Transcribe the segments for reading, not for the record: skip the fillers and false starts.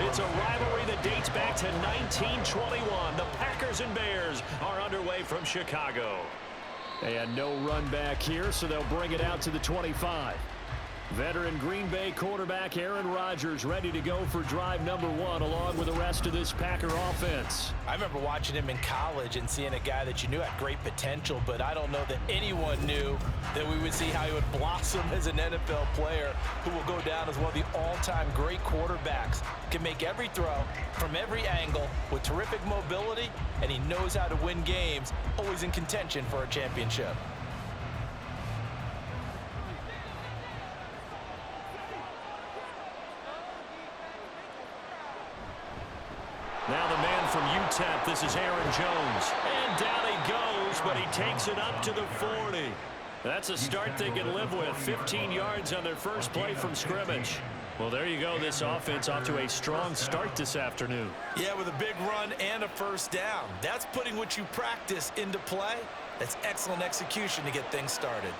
It's a rivalry that dates back to 1921. The Packers and Bears are underway from Chicago. And no run back here, so they'll bring it out to the 25. Veteran Green Bay quarterback Aaron Rodgers ready to go for drive number 1 along with the rest of this Packer offense. I remember watching him in college and seeing a guy that you knew had great potential, but I don't know that anyone knew that we would see how he would blossom as an NFL player who will go down as one of the all-time great quarterbacks. Can make every throw from every angle with terrific mobility, and he knows how to win games, always in contention for a championship. Now the man from UTEP, this is Aaron Jones. And down he goes, but he takes it up to the 40. That's a start they can live with. 15 yards on their first play from scrimmage. Well, there you go. This offense off to a strong start this afternoon. Yeah, with a big run and a first down. That's putting what you practice into play. That's excellent execution to get things started.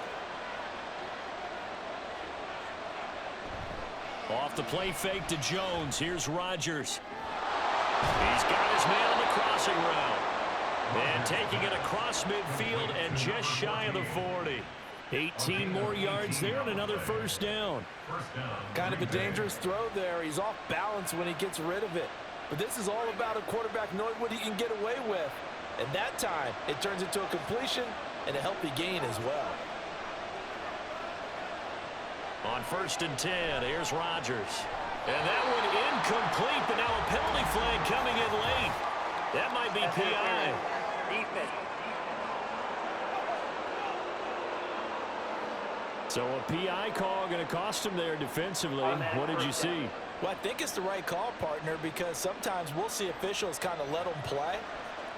Off the play fake to Jones. Here's Rodgers. He's got his man on the crossing route. And taking it across midfield and just shy of the 40. 18 more yards there and another first down. Kind of a dangerous throw there. He's off balance when he gets rid of it. But this is all about a quarterback knowing what he can get away with. And that time, it turns into a completion and a healthy gain as well. On 1st and 10, here's Rodgers. And that one incomplete, but now a penalty flag coming in late. That might be PI. So a PI call going to cost him there defensively. What did you see? Well, I think it's the right call, partner, because sometimes we'll see officials kind of let them play.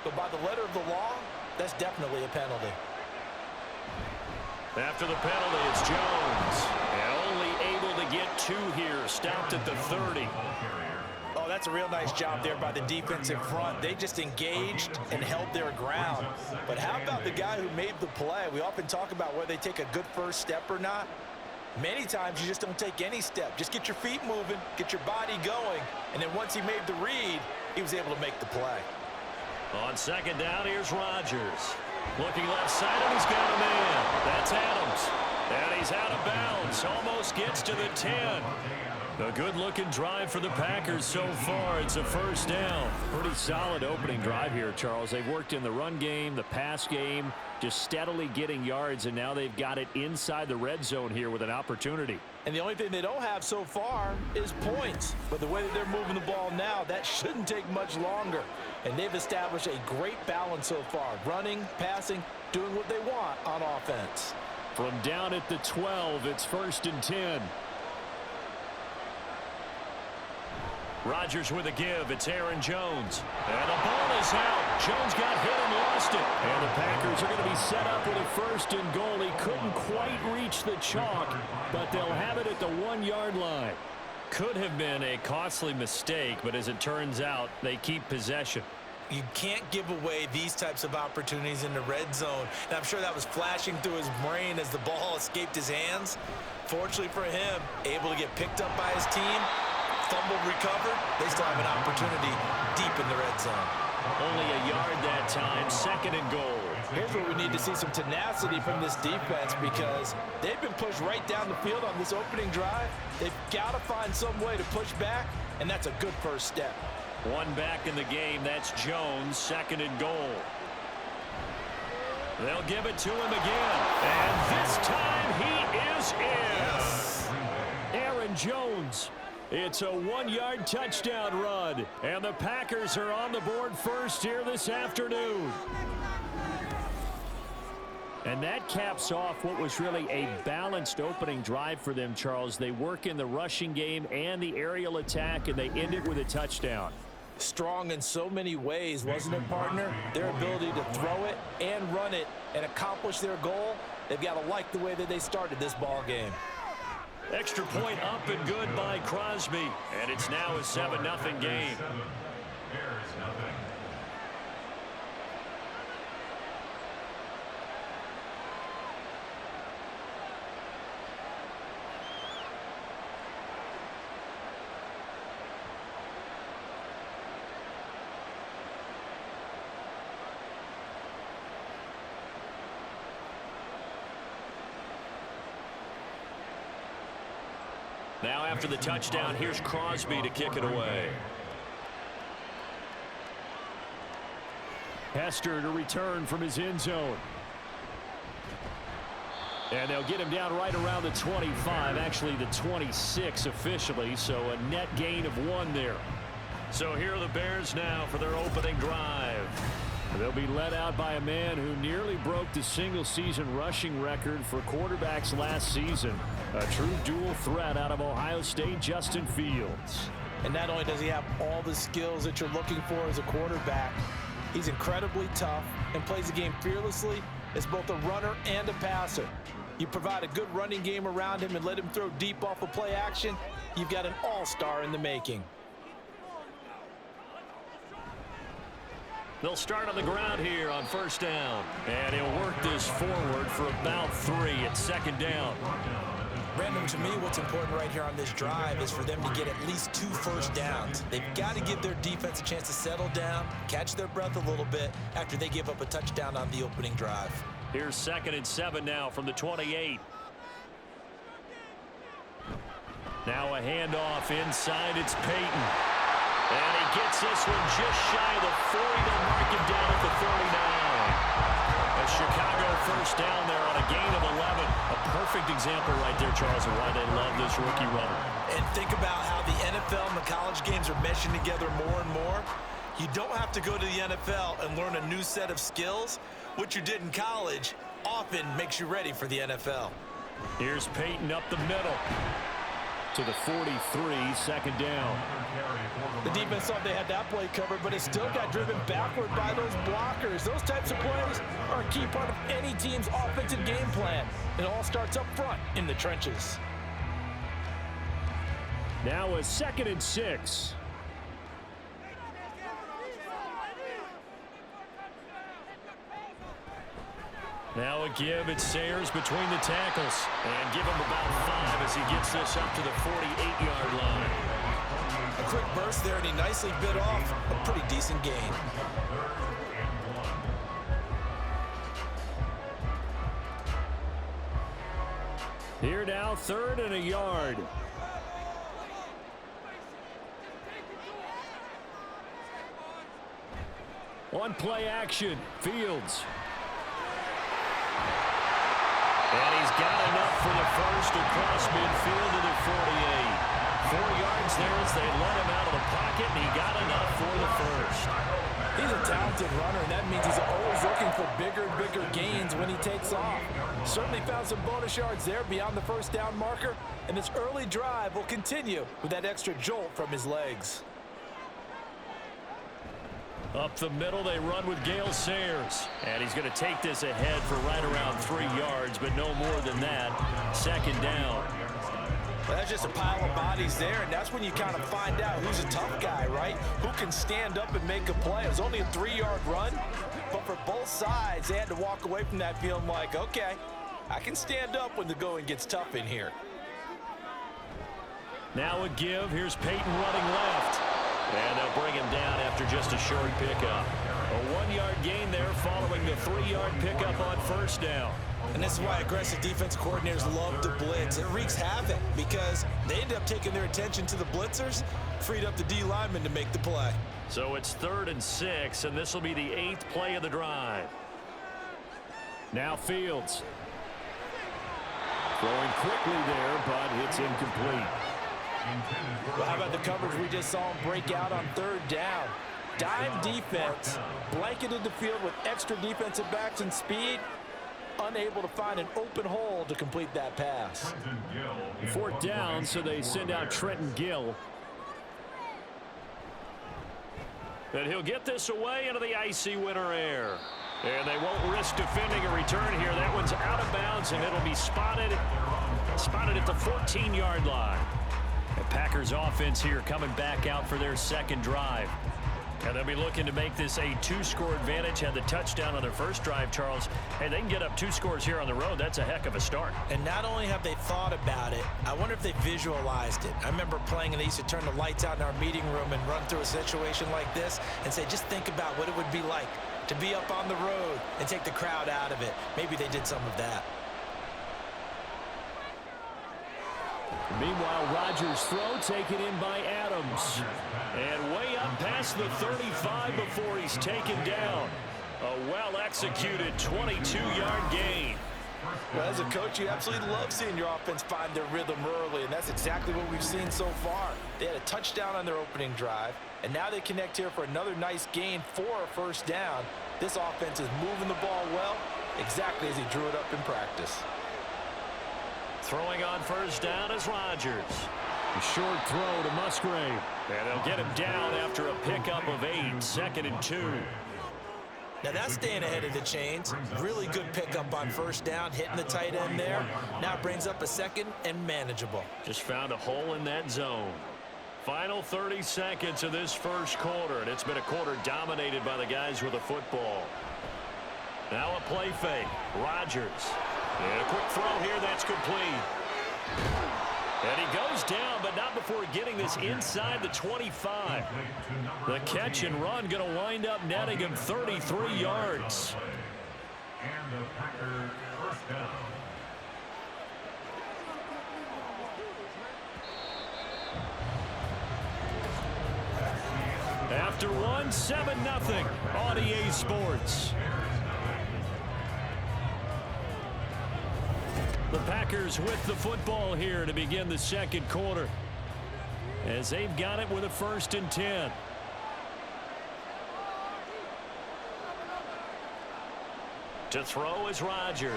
But by the letter of the law, that's definitely a penalty. After the penalty, it's Jones. And only able to get 2 here. Stopped at the 30. Oh, that's a real nice job there by the defensive front. They just engaged and held their ground. But how about the guy who made the play? We often talk about whether they take a good first step or not. Many times you just don't take any step. Just get your feet moving, get your body going, and then once he made the read, he was able to make the play. On 2nd down, here's Rodgers. Looking left side, and he's got a man. That's Adams. And he's out of bounds. Almost gets to the 10. A good-looking drive for the Packers so far. It's a first down. Pretty solid opening drive here, Charles. They've worked in the run game, the pass game, just steadily getting yards, and now they've got it inside the red zone here with an opportunity. And the only thing they don't have so far is points. But the way that they're moving the ball now, that shouldn't take much longer. And they've established a great balance so far. Running, passing, doing what they want on offense. From down at the 12, it's 1st and 10. Rodgers with a give. It's Aaron Jones. And the ball is out. Jones got hit and lost it. And the Packers are going to be set up with a 1st and goal. He couldn't quite reach the chalk, but they'll have it at the 1-yard line. Could have been a costly mistake, but as it turns out, they keep possession. You can't give away these types of opportunities in the red zone. And I'm sure that was flashing through his brain as the ball escaped his hands. Fortunately for him, able to get picked up by his team. Fumble recovered. They still have an opportunity deep in the red zone. Only a yard that time. 2nd and goal. Here's where we need to see some tenacity from this defense because they've been pushed right down the field on this opening drive. They've got to find some way to push back, and that's a good first step. One back in the game. That's Jones. 2nd and goal. They'll give it to him again. And this time he is in. Aaron Jones. It's a 1-yard touchdown run. And the Packers are on the board first here this afternoon. And that caps off what was really a balanced opening drive for them, Charles. They work in the rushing game and the aerial attack, and they end it with a touchdown. Strong in so many ways, wasn't it, partner? Their ability to throw it and run it and accomplish their goal, they've got to like the way that they started this ball game. Extra point up and good by Crosby. And it's now a 7-0 game. Now after the touchdown, here's Crosby to kick it away. Hester to return from his end zone. And they'll get him down right around the 25, actually the 26 officially, so a net gain of 1 there. So here are the Bears now for their opening drive. They'll be led out by a man who nearly broke the single-season rushing record for quarterbacks last season. A true dual threat out of Ohio State, Justin Fields. And not only does he have all the skills that you're looking for as a quarterback, he's incredibly tough and plays the game fearlessly as both a runner and a passer. You provide a good running game around him and let him throw deep off of play action, you've got an all-star in the making. They'll start on the ground here on first down. And he'll work this forward for about 3 at second down. Brandon, to me, what's important right here on this drive is for them to get at least 2 first downs. They've got to give their defense a chance to settle down, catch their breath a little bit after they give up a touchdown on the opening drive. Here's 2nd and 7 now from the 28. Now a handoff inside. It's Peyton. And he gets this one just shy of the 40. They'll mark him down at the 39. A Chicago first down there on a gain of 11. A perfect example right there, Charles, of why they love this rookie runner. And think about how the NFL and the college games are meshing together more and more. You don't have to go to the NFL and learn a new set of skills. What you did in college often makes you ready for the NFL. Here's Peyton up the middle to the 43, 2nd down. The defense thought they had that play covered, but it still got driven backward by those blockers. Those types of plays are a key part of any team's offensive game plan. It all starts up front in the trenches. Now a 2nd and 6. Now a give. It's Sayers between the tackles. And give him about 5 as he gets this up to the 48-yard line. A quick burst there, and he nicely bit off a pretty decent gain. Here now, 3rd and a yard. On play action, Fields. And he's got enough for the first across midfield to the 48. 4 yards there as they let him out of the pocket, and he got enough for the first. He's a talented runner, and that means he's always looking for bigger and bigger gains when he takes off. Certainly found some bonus yards there beyond the first down marker, and this early drive will continue with that extra jolt from his legs. Up the middle, they run with Gale Sayers. And he's going to take this ahead for right around 3 yards, but no more than that. 2nd down. Well, that's just a pile of bodies there, and that's when you kind of find out who's a tough guy, right? Who can stand up and make a play. It was only a 3-yard run, but for both sides, they had to walk away from that feeling like, okay, I can stand up when the going gets tough in here. Now a give. Here's Peyton running left. And they'll bring him down after just a short pickup. A 1-yard gain there following the 3-yard pickup on first down. And this is why aggressive defense coordinators love to blitz. It wreaks havoc because they end up taking their attention to the blitzers, freed up the D lineman to make the play. So it's 3rd and 6, and this will be the 8th play of the drive. Now Fields. Throwing quickly there, but it's incomplete. Well, how about the coverage we just saw him break out on 3rd down? Dime defense, blanketed the field with extra defensive backs and speed, unable to find an open hole to complete that pass. 4th down, so they send out Trenton Gill. And he'll get this away into the icy winter air. And they won't risk defending a return here. That one's out of bounds, and it'll be spotted at the 14-yard line. The Packers offense here coming back out for their 2nd drive. And they'll be looking to make this a 2-score advantage. Had the touchdown on their first drive, Charles. Hey, they can get up 2 scores here on the road. That's a heck of a start. And not only have they thought about it, I wonder if they visualized it. I remember playing, and they used to turn the lights out in our meeting room and run through a situation like this and say, just think about what it would be like to be up on the road and take the crowd out of it. Maybe they did some of that. Meanwhile, Rodgers' throw taken in by Adams. And way up past the 35 before he's taken down. A well-executed 22-yard gain. Well, as a coach, you absolutely love seeing your offense find their rhythm early, and that's exactly what we've seen so far. They had a touchdown on their opening drive, and now they connect here for another nice gain for a first down. This offense is moving the ball well, exactly as he drew it up in practice. Throwing on first down is Rodgers. A short throw to Musgrave. And they'll get him down after a pickup of 8, 2nd and 2. Now that's staying ahead of the chains. Really good pickup on first down, hitting the tight end there. Now brings up a 2nd and manageable. Just found a hole in that zone. Final 30 seconds of this first quarter, and it's been a quarter dominated by the guys with the football. Now a play fake. Rodgers. And a quick throw here that's complete. And he goes down, but not before getting this inside the 25. The catch and run going to wind up netting him 33 yards. And the Packers first down. After one, 7-0 on EA Sports. The Packers with the football here to begin the second quarter, as they've got it with a 1st and 10. To throw is Rodgers.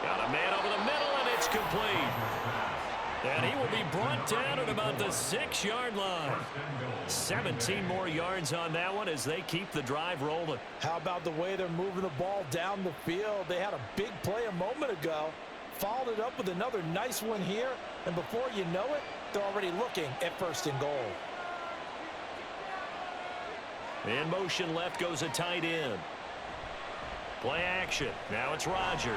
Got a man over the middle, and it's complete. And he will be brought down at about the 6-yard line. 17 more yards on that one as they keep the drive rolling. How about the way they're moving the ball down the field? They had a big play a moment ago. Followed it up with another nice one here. And before you know it, they're already looking at 1st and goal. In motion left goes a tight end. Play action. Now it's Rodgers.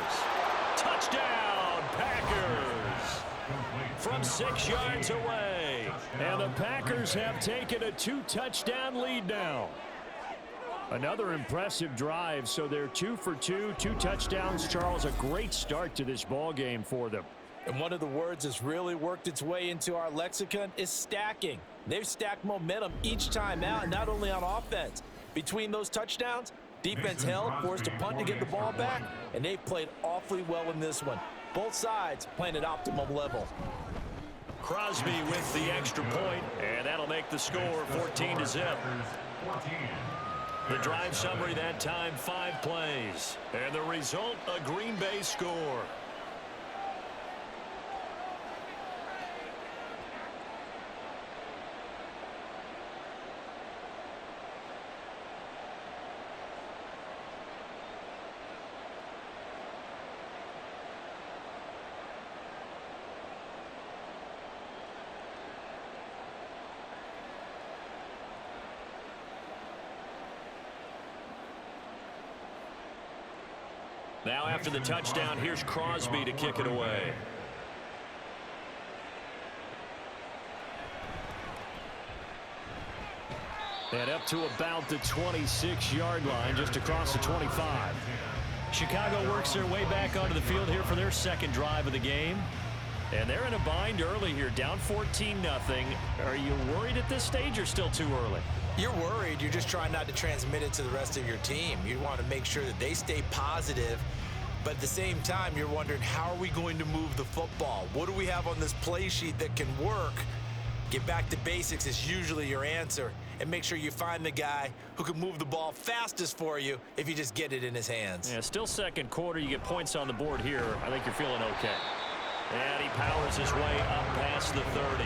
Touchdown, Packers! From 6 yards away. And the Packers have taken a 2-touchdown lead now. Another impressive drive, so they're 2 for 2, 2 touchdowns. Charles, a great start to this ball game for them. And one of the words that's really worked its way into our lexicon is stacking. They've stacked momentum each time out, not only on offense. Between those touchdowns, defense held, forced a punt to get the ball back, and they've played awfully well in this one. Both sides playing at optimum level. Crosby with the extra point, and that'll make the score 14-0. The drive summary that time, 5 plays. And the result, a Green Bay score. Now after the touchdown, here's Crosby to kick it away. And up to about the 26-yard line, just across the 25. Chicago works their way back onto the field here for their second drive of the game. And they're in a bind early here, down 14-0. Are you worried at this stage or still too early? You're worried. You're just trying not to transmit it to the rest of your team. You want to make sure that they stay positive. But at the same time, you're wondering, how are we going to move the football? What do we have on this play sheet that can work? Get back to basics is usually your answer. And make sure you find the guy who can move the ball fastest for you if you just get it in his hands. Yeah, still second quarter. You get points on the board here. I think you're feeling okay. And he powers his way up past the 30.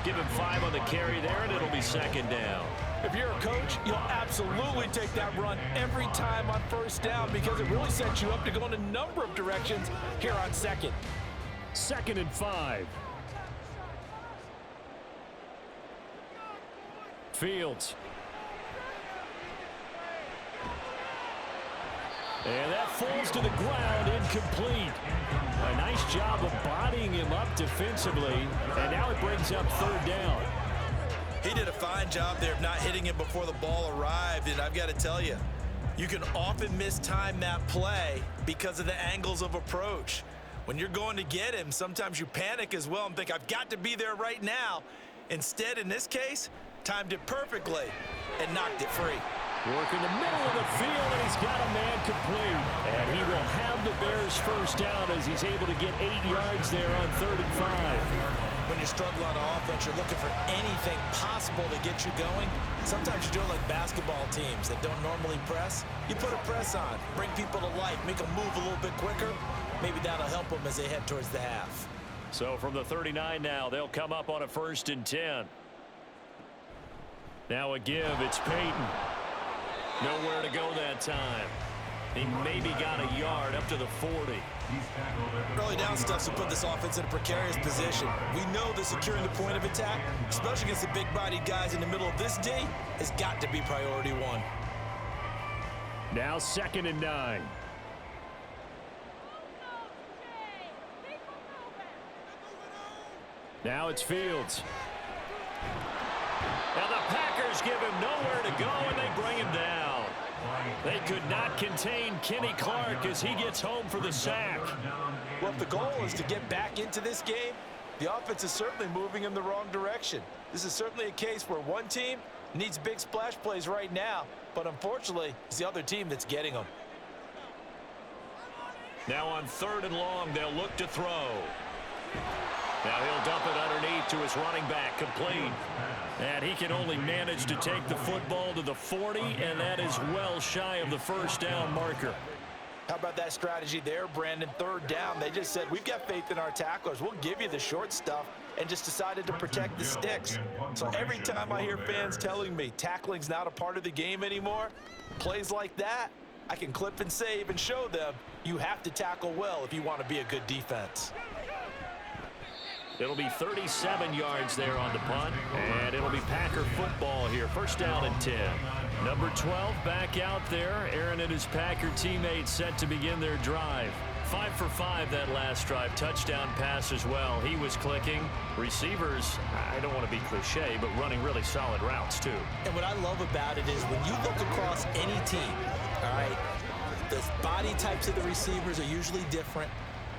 Give him 5 on the carry there, and it'll be second down. If you're a coach, you'll absolutely take that run every time on first down because it really sets you up to go in a number of directions here on second. 2nd and 5. Fields. And that falls to the ground, incomplete. A nice job of bodying him up defensively, and now it brings up 3rd down. He did a fine job there of not hitting him before the ball arrived, and I've got to tell you, You can often mistime that play because of the angles of approach. When you're going to get him, sometimes you panic as well and think, I've got to be there right now. Instead, in this case, timed it perfectly and knocked it free. Work in the middle of the field, and he's got a man complete. And he will have the Bears first down as he's able to get 8 yards there on 3rd and 5. When you struggle on offense, you're looking for anything possible to get you going. Sometimes you do it like basketball teams that don't normally press. You put a press on, bring people to life, make them move a little bit quicker. Maybe that'll help them as they head towards the half. So from the 39 now, they'll come up on a 1st and 10. Now a give, it's Peyton. Nowhere to go that time. He maybe got a yard up to the 40. Early down stuff to put this offense in a precarious position. We know that securing the point of attack, especially against the big-bodied guys in the middle of this D, has got to be priority one. Now 2nd and 9. Now it's Fields. Now the Packers give him nowhere to go, and they bring him down. They could not contain Kenny Clark as he gets home for the sack. Well, if the goal is to get back into this game, the offense is certainly moving in the wrong direction. This is certainly a case where one team needs big splash plays right now, but unfortunately, it's the other team that's getting them. Now on 3rd and long, they'll look to throw. Now he'll dump it underneath to his running back, complete. And he can only manage to take the football to the 40, and that is well shy of the first down marker. How about that strategy there, Brandon? 3rd down, they just said, we've got faith in our tacklers. We'll give you the short stuff, and just decided to protect the sticks. So every time I hear fans telling me tackling's not a part of the game anymore, plays like that, I can clip and save and show them you have to tackle well if you want to be a good defense. It'll be 37 yards there on the punt, and it'll be Packer football here. 1st down and 10. Number 12 back out there. Aaron and his Packer teammates set to begin their drive. 5 for 5 that last drive. Touchdown pass as well. He was clicking. Receivers, I don't want to be cliche, but running really solid routes too. And what I love about it is when you look across any team, all right, the body types of the receivers are usually different.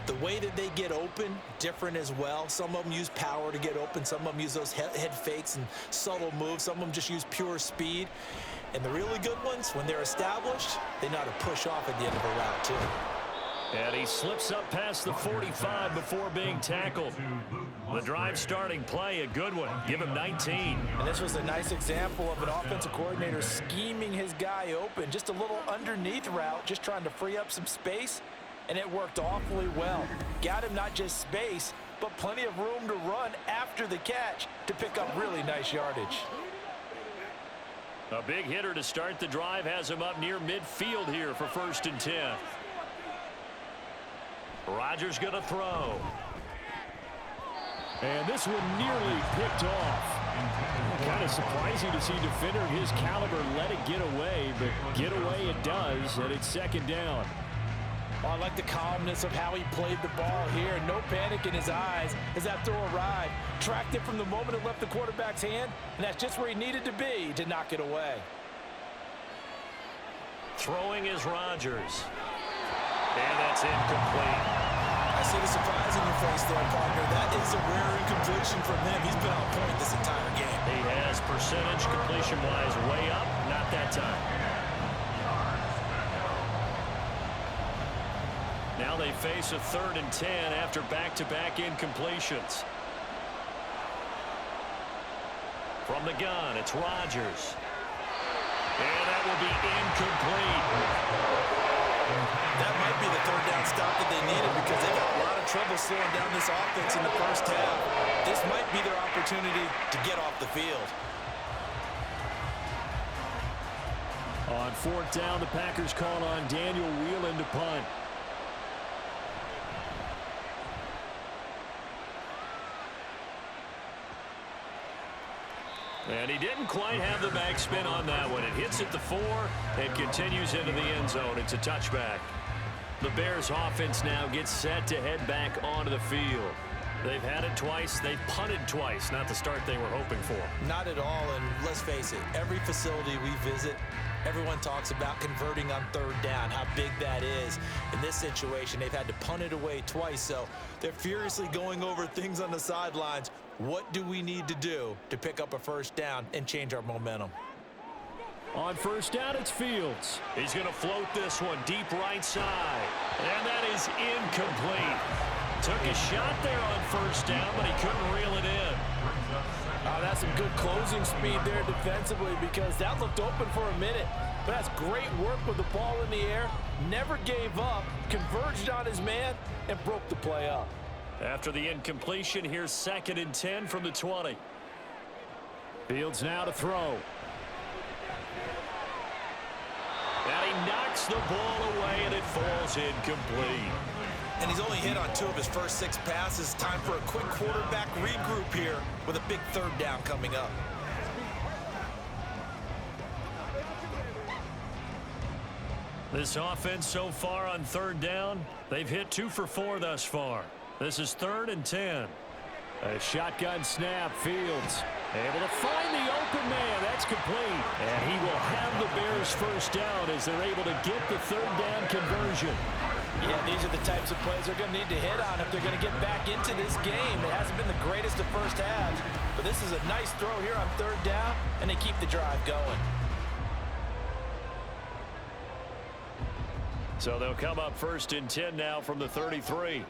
The way that they get open, different as well. Some of them use power to get open. Some of them use those head fakes and subtle moves. Some of them just use pure speed. And the really good ones, when they're established, they know how to push off at the end of a route, too. And he slips up past the 45 before being tackled. The drive starting play, a good one. Give him 19. And this was a nice example of an offensive coordinator scheming his guy open. Just a little underneath route, just trying to free up some space. And it worked awfully well. Got him not just space, but plenty of room to run after the catch to pick up really nice yardage. A big hitter to start the drive has him up near midfield here for 1st and 10. Rodgers going to throw. And this one nearly picked off. Kind of surprising to see a defender of his caliber let it get away, but get away it does, and it's 2nd down. Oh, I like the calmness of how he played the ball here. No panic in his eyes as that throw arrived. Tracked it from the moment it left the quarterback's hand, and that's just where he needed to be to knock it away. Throwing is Rodgers. And that's incomplete. I see the surprise in your face there, partner. That is a rare incompletion from him. He's been on point this entire game. He has percentage completion-wise way up. Not that time. Now they face a 3rd and 10 after back-to-back incompletions. From the gun, it's Rodgers. And that will be incomplete. That might be the 3rd down stop that they needed because they got a lot of trouble slowing down this offense in the first half. This might be their opportunity to get off the field. On 4th down, the Packers call on Daniel Whelan to punt. And he didn't quite have the backspin on that one. It hits at the 4 and continues into the end zone. It's a touchback. The Bears offense now gets set to head back onto the field. They've had it twice. They've punted twice. Not the start they were hoping for. Not at all, and let's face it, every facility we visit, Everyone talks about converting on third down, how big that is. In this situation, they've had to punt it away twice, so they're furiously going over things on the sidelines. What do we need to do to pick up a first down and change our momentum? On first down, it's Fields. He's going to float this one deep right side. And that is incomplete. Took a shot there on first down, but he couldn't reel it in. That's some good closing speed there defensively because that looked open for a minute. But that's great work with the ball in the air. Never gave up, converged on his man, and broke the play up. After the incompletion, here's 2nd and 10 from the 20. Fields now to throw. And he knocks the ball away, and it falls incomplete. And he's only hit on 2 of his first 6 passes. Time for a quick quarterback regroup here with a big third down coming up. This offense so far on third down, they've hit 2 for 4 thus far. This is 3rd and 10. A shotgun snap. Fields able to find the open man. That's complete. And he will have the Bears first down as they're able to get the third down conversion. Yeah, these are the types of plays they're going to need to hit on if they're going to get back into this game. It hasn't been the greatest of first halves, but this is a nice throw here on third down, and they keep the drive going. So they'll come up 1st and 10 now from the 33.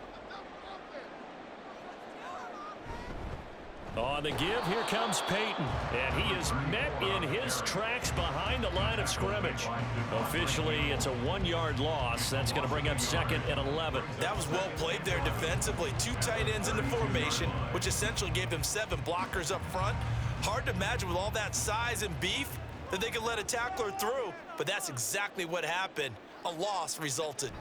On the give, here comes Peyton. And he is met in his tracks behind the line of scrimmage. Officially, it's a 1-yard loss. That's going to bring up 2nd and 11. That was well played there defensively. 2 tight ends in the formation, which essentially gave them 7 blockers up front. Hard to imagine with all that size and beef that they could let a tackler through, but that's exactly what happened. A loss resulted.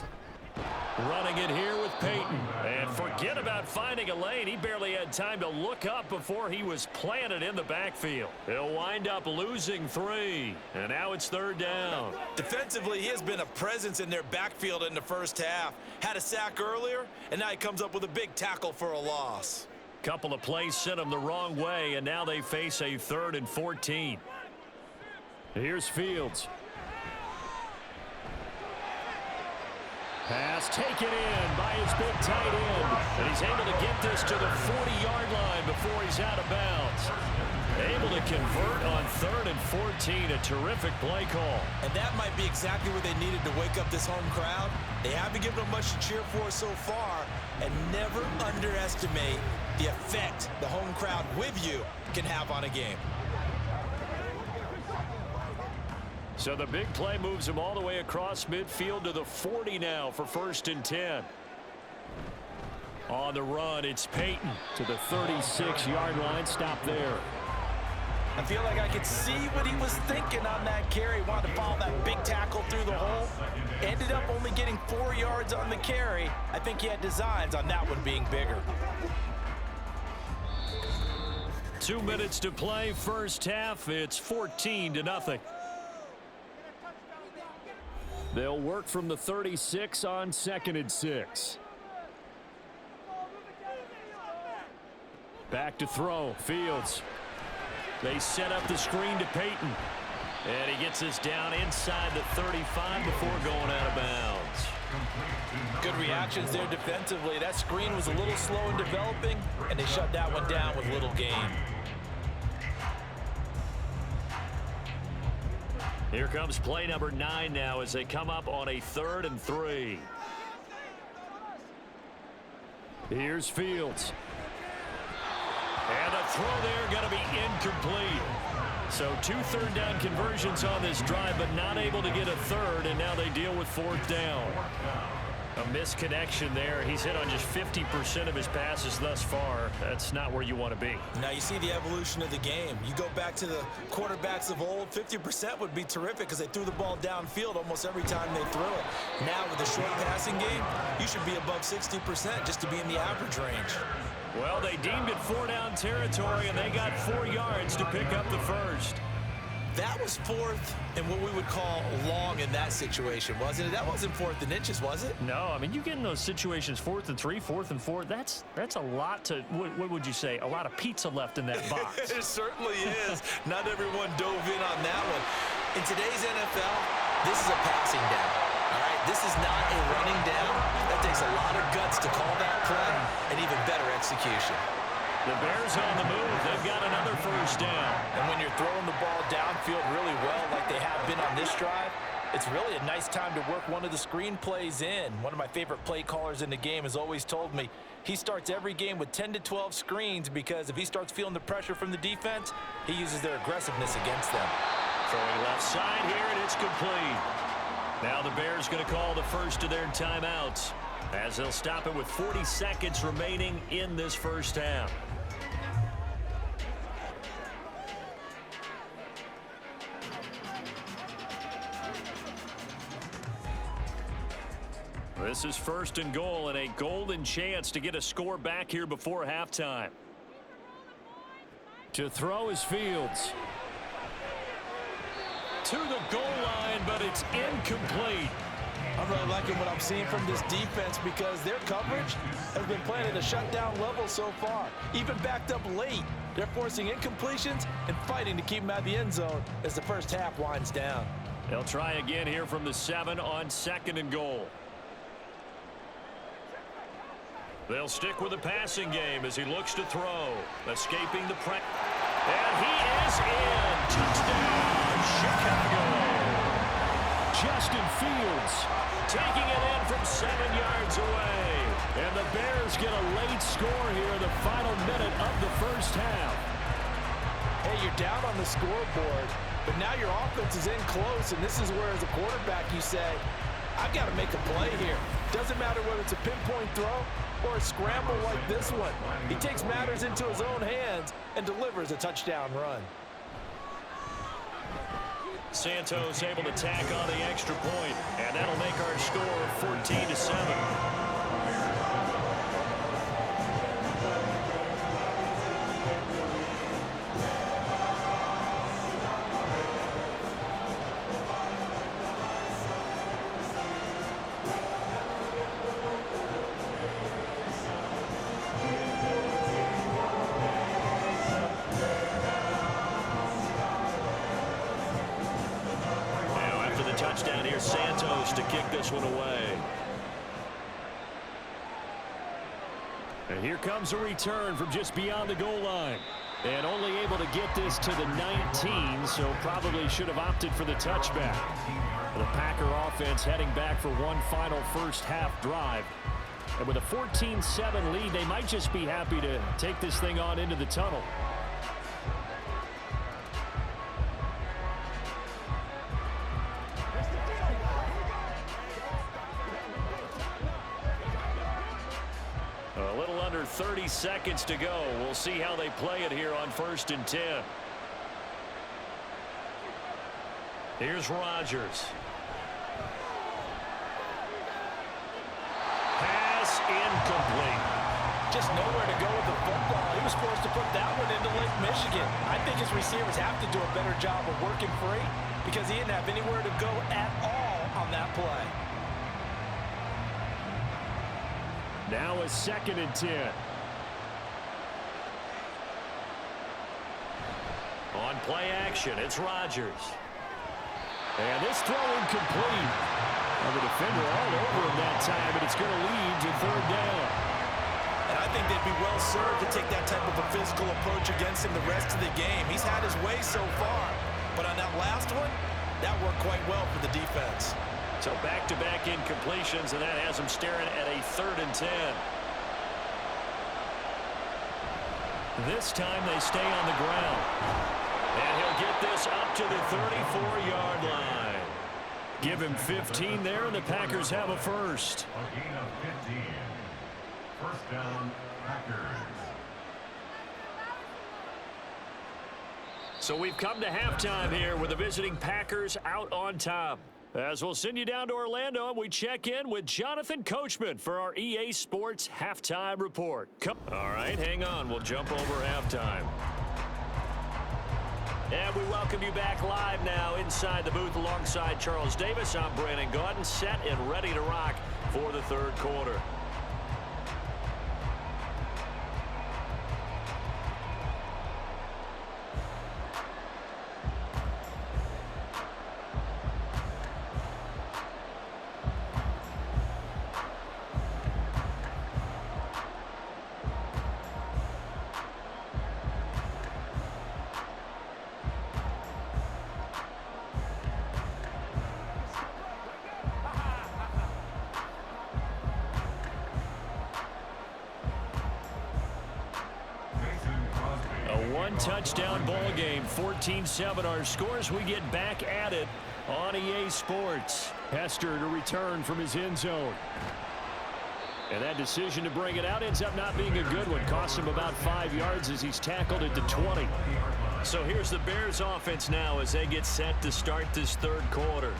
Running it here with Peyton. And forget about finding a lane. He barely had time to look up before he was planted in the backfield. He'll wind up losing 3. And now it's 3rd down. Defensively, he has been a presence in their backfield in the first half. Had a sack earlier, and now he comes up with a big tackle for a loss. Couple of plays sent him the wrong way, and now they face a 3rd and 14. Here's Fields. Pass taken in by his big tight end. And he's able to get this to the 40-yard line before he's out of bounds. Able to convert on 3rd and 14. A terrific play call. And that might be exactly what they needed to wake up this home crowd. They haven't given them much to cheer for so far. And never underestimate the effect the home crowd with you can have on a game. So the big play moves him all the way across midfield to the 40 now for 1st and 10. On the run, it's Peyton to the 36-yard line. Stop there. I feel like I could see what he was thinking on that carry. Wanted to follow that big tackle through the hole. Ended up only getting 4 yards on the carry. I think he had designs on that one being bigger. 2 minutes to play, first half. It's 14-0. They'll work from the 36 on 2nd and 6. Back to throw. Fields. They set up the screen to Peyton. And he gets this down inside the 35 before going out of bounds. Good reactions there defensively. That screen was a little slow in developing, and they shut that one down with little gain. Here comes play number 9 now as they come up on a 3rd and 3. Here's Fields. And the throw there going to be incomplete. So 2 third down conversions on this drive, but not able to get a third, and now they deal with 4th down. A misconnection there. He's hit on just 50% of his passes thus far. That's not where you want to be. Now you see the evolution of the game. You go back to the quarterbacks of old, 50% would be terrific because they threw the ball downfield almost every time they threw it. Now with the short passing game, you should be above 60% just to be in the average range. Well, they deemed it 4-down territory, and they got 4 yards to pick up the first. That was 4th and what we would call long in that situation, wasn't it? That wasn't 4th and inches, was it? No, I mean, you get in those situations 4th and 3, 4th and 4. That's a lot to, what would you say, a lot of pizza left in that box. It certainly is. Not everyone dove in on that one. In today's NFL, this is a passing down. All right, this is not a running down. That takes a lot of guts to call that play and even better execution. The Bears on the move. They've got another first down. And when you're throwing the ball downfield really well like they have been on this drive, it's really a nice time to work one of the screen plays in. One of my favorite play callers in the game has always told me he starts every game with 10 to 12 screens because if he starts feeling the pressure from the defense, he uses their aggressiveness against them. Throwing left side here, and it's complete. Now the Bears going to call the first of their timeouts as they'll stop it with 40 seconds remaining in this first half. This is first and goal and a golden chance to get a score back here before halftime. To throw is Fields. To the goal line, but it's incomplete. I'm really liking what I'm seeing from this defense because their coverage has been playing at a shutdown level so far. Even backed up late, they're forcing incompletions and fighting to keep them out of the end zone as the first half winds down. They'll try again here from the 7 on second and goal. They'll stick with the passing game as he looks to throw. Escaping the pressure. And he is in. Touchdown, Chicago. Justin Fields taking it in from 7 yards away. And the Bears get a late score here in the final minute of the first half. Hey, you're down on the scoreboard, but now your offense is in close, and this is where, as a quarterback, you say, I've got to make a play here. Doesn't matter whether it's a pinpoint throw or a scramble like this one. He takes matters into his own hands and delivers a touchdown run. Santos able to tack on the extra point, and that'll make our score 14-7. Touchdown here, Santos to kick this one away. And here comes a return from just beyond the goal line. And only able to get this to the 19, so probably should have opted for the touchback. The Packer offense heading back for one final first half drive. And with a 14-7 lead, they might just be happy to take this thing on into the tunnel. A little under 30 seconds to go. We'll see how they play it here on 1st and 10. Here's Rodgers. Pass incomplete. Just nowhere to go with the football. He was forced to put that one into Lake Michigan. I think his receivers have to do a better job of working free because he didn't have anywhere to go at all on that play. Now a 2nd and 10. On play action, it's Rodgers. And this throw incomplete. And the defender all over him that time, but it's going to lead to 3rd down. And I think they'd be well served to take that type of a physical approach against him the rest of the game. He's had his way so far, but on that last one, that worked quite well for the defense. So back-to-back incompletions, and that has him staring at a 3rd and 10. This time they stay on the ground. And he'll get this up to the 34-yard line. Give him 15 there, and the Packers have a first. A gain of 15. First down, Packers. So we've come to halftime here with the visiting Packers out on top. As we'll send you down to Orlando, and we check in with Jonathan Coachman for our EA Sports Halftime Report. All right, hang on. We'll jump over halftime. And we welcome you back live now inside the booth alongside Charles Davis. I'm Brandon Gaudin, set and ready to rock for the 3rd quarter. one-touchdown ball game. 14-7 our scores. We get back at it on EA Sports. Hester to return from his end zone. And that decision to bring it out ends up not being a good one. Costs him about 5 yards as he's tackled at the 20. So here's the Bears offense now as they get set to start this third quarter.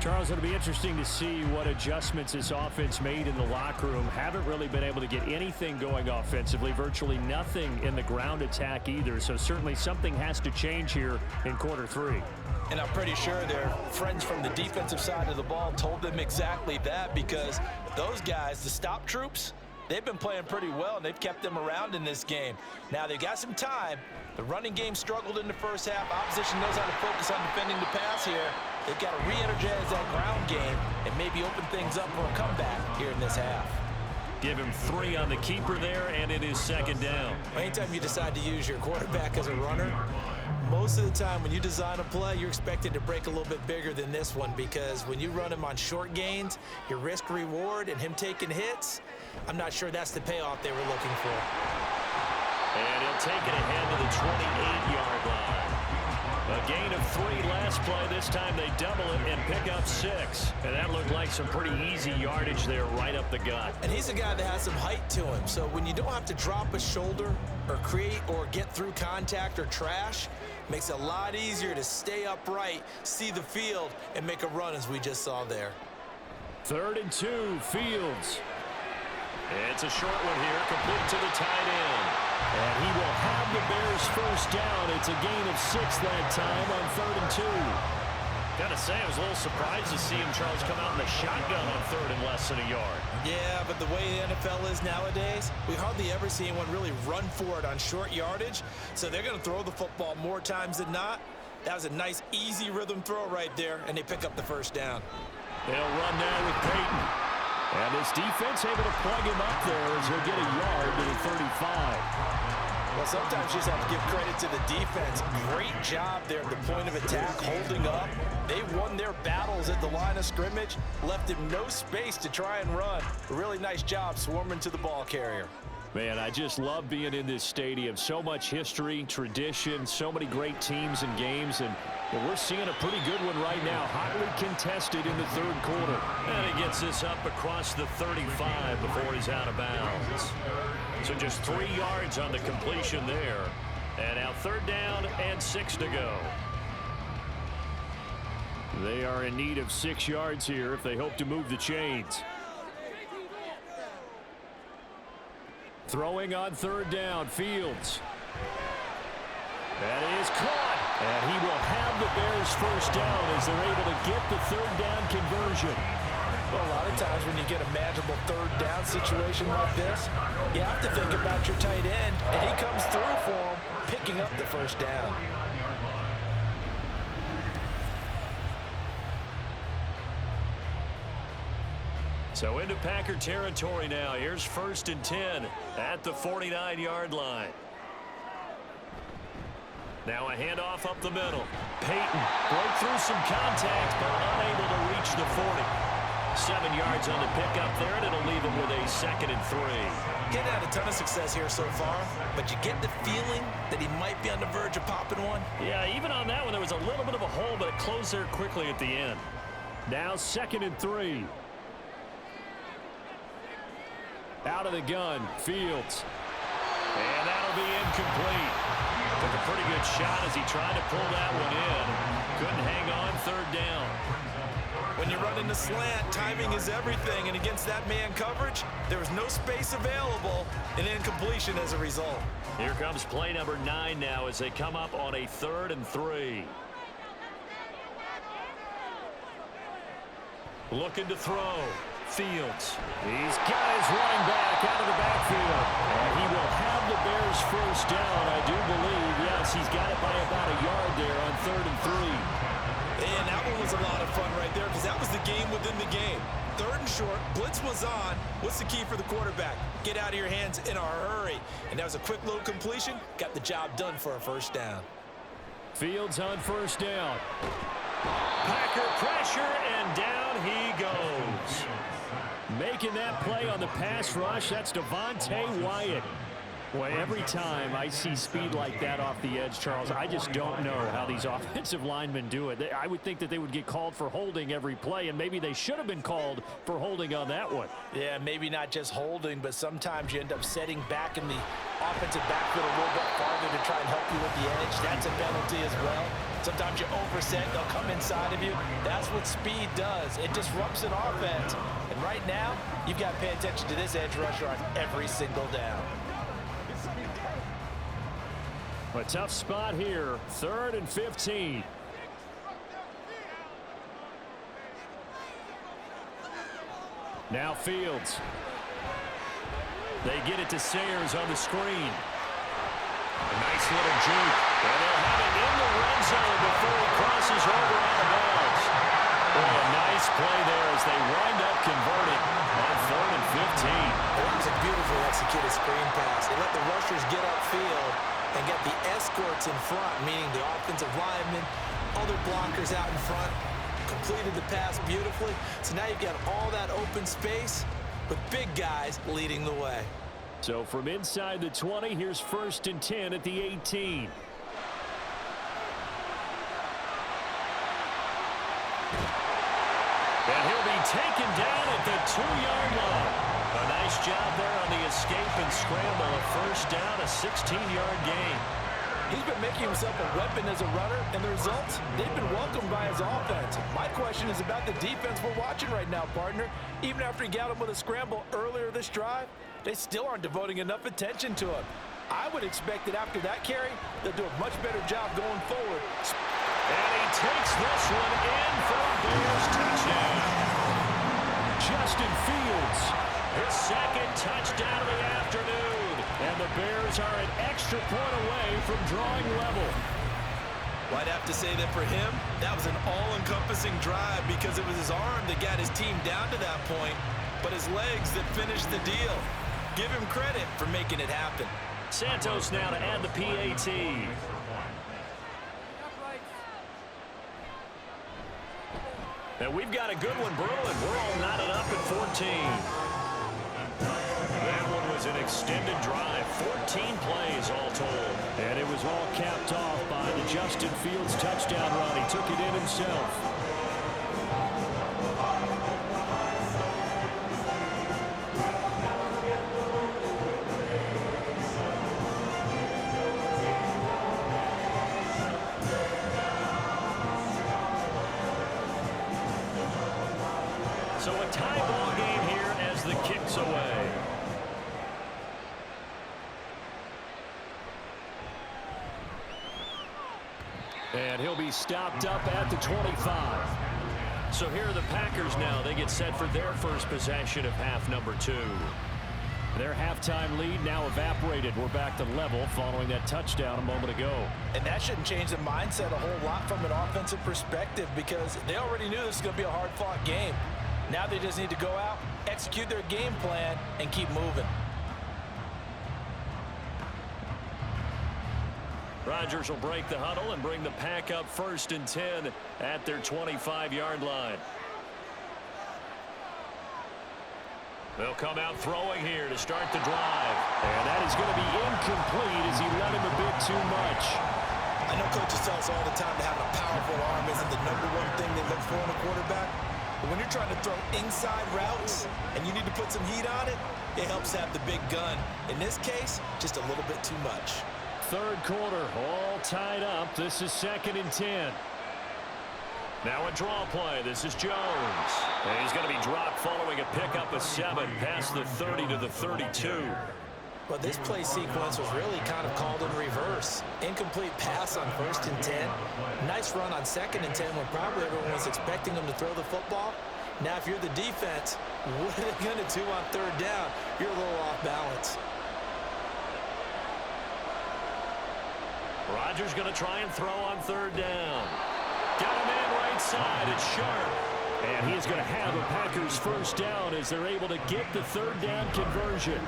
Charles, it'll be interesting to see what adjustments this offense made in the locker room. Haven't really been able to get anything going offensively. Virtually nothing in the ground attack either. So certainly something has to change here in quarter three. And I'm pretty sure their friends from the defensive side of the ball told them exactly that, because those guys, the stop troops, they've been playing pretty well, and they've kept them around in this game. Now, they've got some time. The running game struggled in the first half. Opposition knows how to focus on defending the pass here. They've got to re-energize that ground game and maybe open things up for a comeback here in this half. Give him 3 on the keeper there, and it is second down. Anytime you decide to use your quarterback as a runner, most of the time when you design a play, you're expected to break a little bit bigger than this one, because when you run him on short gains, your risk-reward and him taking hits, I'm not sure that's the payoff they were looking for. And he'll take it ahead to the 28-yard line. A gain of 3 last play. This time they double it and pick up 6. And that looked like some pretty easy yardage there right up the gut. And he's a guy that has some height to him. So when you don't have to drop a shoulder or create or get through contact or trash, makes it a lot easier to stay upright, see the field, and make a run as we just saw there. 3rd and 2, Fields. It's a short one here, complete to the tight end. And he will have the Bears first down. It's a gain of 6 that time on 3rd and 2. Gotta say, I was a little surprised to see him, Charles, come out in the shotgun on 3rd and less than a yard. Yeah, but the way the NFL is nowadays, we hardly ever see anyone really run for it on short yardage. So they're going to throw the football more times than not. That was a nice, easy rhythm throw right there, and they pick up the first down. They'll run now with Peyton. And this defense able to plug him up there as he'll get a yard to the 35. Well, sometimes you just have to give credit to the defense. Great job there at the point of attack, holding up. They won their battles at the line of scrimmage, left him no space to try and run. A really nice job swarming to the ball carrier. Man, I just love being in this stadium. So much history, tradition, so many great teams and games, and we're seeing a pretty good one right now. Hotly contested in the third quarter. And he gets this up across the 35 before he's out of bounds. So just 3 yards on the completion there. And now 3rd down and 6 to go. They are in need of 6 yards here if they hope to move the chains. Throwing on 3rd down, Fields. That is caught. And he will have the Bears first down as they're able to get the 3rd down conversion. Well, a lot of times when you get a manageable 3rd down situation like this, you have to think about your tight end, and he comes through for him, picking up the first down. So into Packer territory now. Here's 1st and 10 at the 49-yard line. Now a handoff up the middle. Peyton broke through some contact, but unable to reach the 40. 7 yards on the pickup there, and it'll leave him with a 2nd and 3. Getting had a ton of success here so far, but you get the feeling that he might be on the verge of popping one. Yeah, even on that one, there was a little bit of a hole, but it closed there quickly at the end. Now 2nd and 3. Out of the gun, Fields. And that'll be incomplete. Took a pretty good shot as he tried to pull that one in. Couldn't hang on 3rd down. When you run in the slant, timing is everything, and against that man coverage, there was no space available, and incompletion as a result. Here comes play number 9 now as they come up on a 3rd and 3. Looking to throw. Fields. He's got his running back out of the backfield. And he will have the Bears first down, I do believe. Yes, he's got it by about a yard there on 3rd and 3. And that one was a lot of fun right there, because that was the game within the game. 3rd and short, blitz was on. What's the key for the quarterback? Get out of your hands in a hurry. And that was a quick little completion. Got the job done for a first down. Fields on 1st down. Packer pressure, and down he goes. Making that play on the pass rush, that's Devontae Wyatt. Well, every time I see speed like that off the edge, Charles, I just don't know how these offensive linemen do it. I would think that they would get called for holding every play, and maybe they should have been called for holding on that one. Yeah, maybe not just holding, but sometimes you end up setting back in the offensive backfield a little bit farther to try and help you with the edge. That's a penalty as well. Sometimes you overset, they'll come inside of you. That's what speed does. It disrupts an offense. And right now, you've got to pay attention to this edge rusher on every single down. A tough spot here, 3rd and 15. Now Fields. They get it to Sayers on the screen. A nice little juke. And they'll have it in the red zone before he crosses over out of bounds. Boy, a nice play there as they wind up converting on 3rd and 15. That was a beautifully executed screen pass. They let the rushers get upfield and get the escorts in front, meaning the offensive linemen, other blockers out in front, completed the pass beautifully. So now you've got all that open space with big guys leading the way. So from inside the 20, here's 1st and 10 at the 18. And he'll be taken down at the 2-yard line. A nice job there on the escape and scramble. A 1st down, a 16-yard gain. He's been making himself a weapon as a runner, and the results, they've been welcomed by his offense. My question is about the defense we're watching right now, partner. Even after he got him with a scramble earlier this drive, they still aren't devoting enough attention to him. I would expect that after that carry, they'll do a much better job going forward. And he takes this one in for a Bears touchdown. Justin Fields, his 2nd touchdown of the afternoon. And the Bears are an extra point away from drawing level. Well, I'd have to say that for him, that was an all-encompassing drive because it was his arm that got his team down to that point, but his legs that finished the deal. Give him credit for making it happen. Santos now to add the PAT. And we've got a good one brewing. We're all knotted up at 14. That one was an extended drive, 14 plays all told. And it was all capped off by the Justin Fields touchdown run. He took it in himself. So a tie ball game here as the kick's away. And he'll be stopped up at the 25. So here are the Packers now. They get set for their first possession of half number 2. Their halftime lead now evaporated. We're back to level following that touchdown a moment ago. And that shouldn't change the mindset a whole lot from an offensive perspective because they already knew this was going to be a hard-fought game. Now they just need to go out, execute their game plan, and keep moving. Rodgers will break the huddle and bring the Pack up 1st and 10 at their 25-yard line. They'll come out throwing here to start the drive. And that is going to be incomplete as he let him a bit too much. I know coaches tell us all the time that having a powerful arm isn't the #1 thing they look for in a quarterback. But when you're trying to throw inside routes and you need to put some heat on it, it helps have the big gun. In this case, just a little bit too much. 3rd quarter, all tied up. This is 2nd and 10. Now a draw play. This is Jones. And he's going to be dropped following a pickup of 7 past the 30 to the 32. Well, this play sequence was really kind of called in reverse. Incomplete pass on 1st and 10. Nice run on 2nd and 10 when probably everyone was expecting him to throw the football. Now, if you're the defense, what are they going to do on 3rd down? You're a little off balance. Rodgers going to try and throw on 3rd down. Got a man right side. It's Sharp. And he is going to have a Packers 1st down as they're able to get the 3rd down conversion.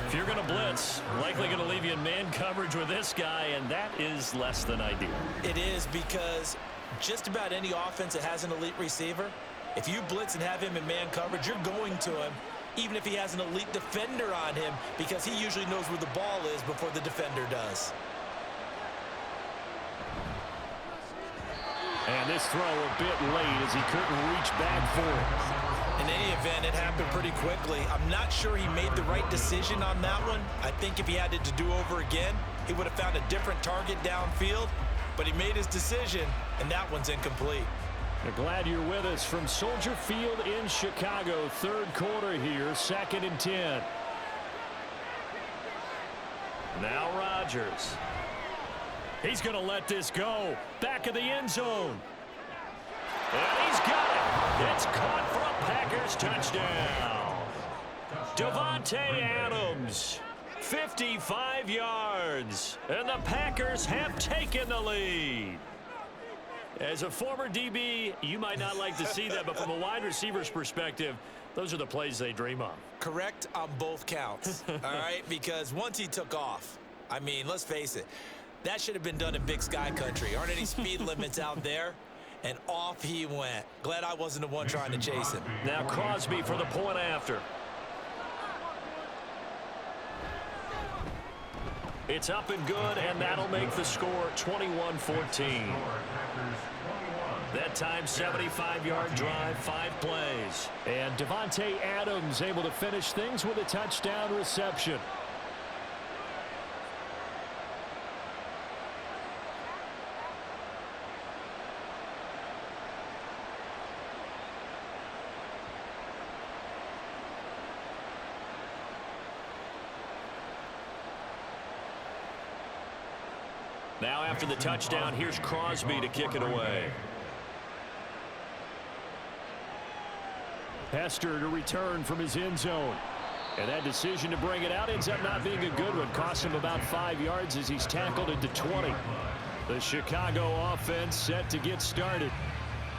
If you're going to blitz, likely going to leave you in man coverage with this guy, and that is less than ideal. It is because just about any offense that has an elite receiver, if you blitz and have him in man coverage, you're going to him. even if he has an elite defender on him, because he usually knows where the ball is before the defender does. And this throw a bit late as he couldn't reach back for it. In any event, it happened pretty quickly. I'm not sure he made the right decision on that one. I think if he had it to do over again, he would have found a different target downfield. But he made his decision, and that one's incomplete. We're glad you're with us from Soldier Field in Chicago. Third quarter here, 2nd and 10. Now Rodgers. He's going to let this go. Back of the end zone. And he's got it. It's caught for a Packers touchdown. Davante Adams, 55 yards. And the Packers have taken the lead. As a former DB, you might not like to see that, but from a wide receiver's perspective, those are the plays they dream of. Correct on both counts, all right? Because once he took off, I mean, let's face it, that should have been done in Big Sky Country. Aren't any speed limits out there? And off he went. Glad I wasn't the one trying to chase him. Now Crosby for the point after. It's up and good, and that'll make the score 21-14. That time, 75-yard drive, 5 plays. And Davante Adams able to finish things with a touchdown reception. Now after the touchdown, here's Crosby to kick it away. Hester to return from his end zone. And that decision to bring it out ends up not being a good one. Cost him about 5 yards as he's tackled into 20. The Chicago offense set to get started.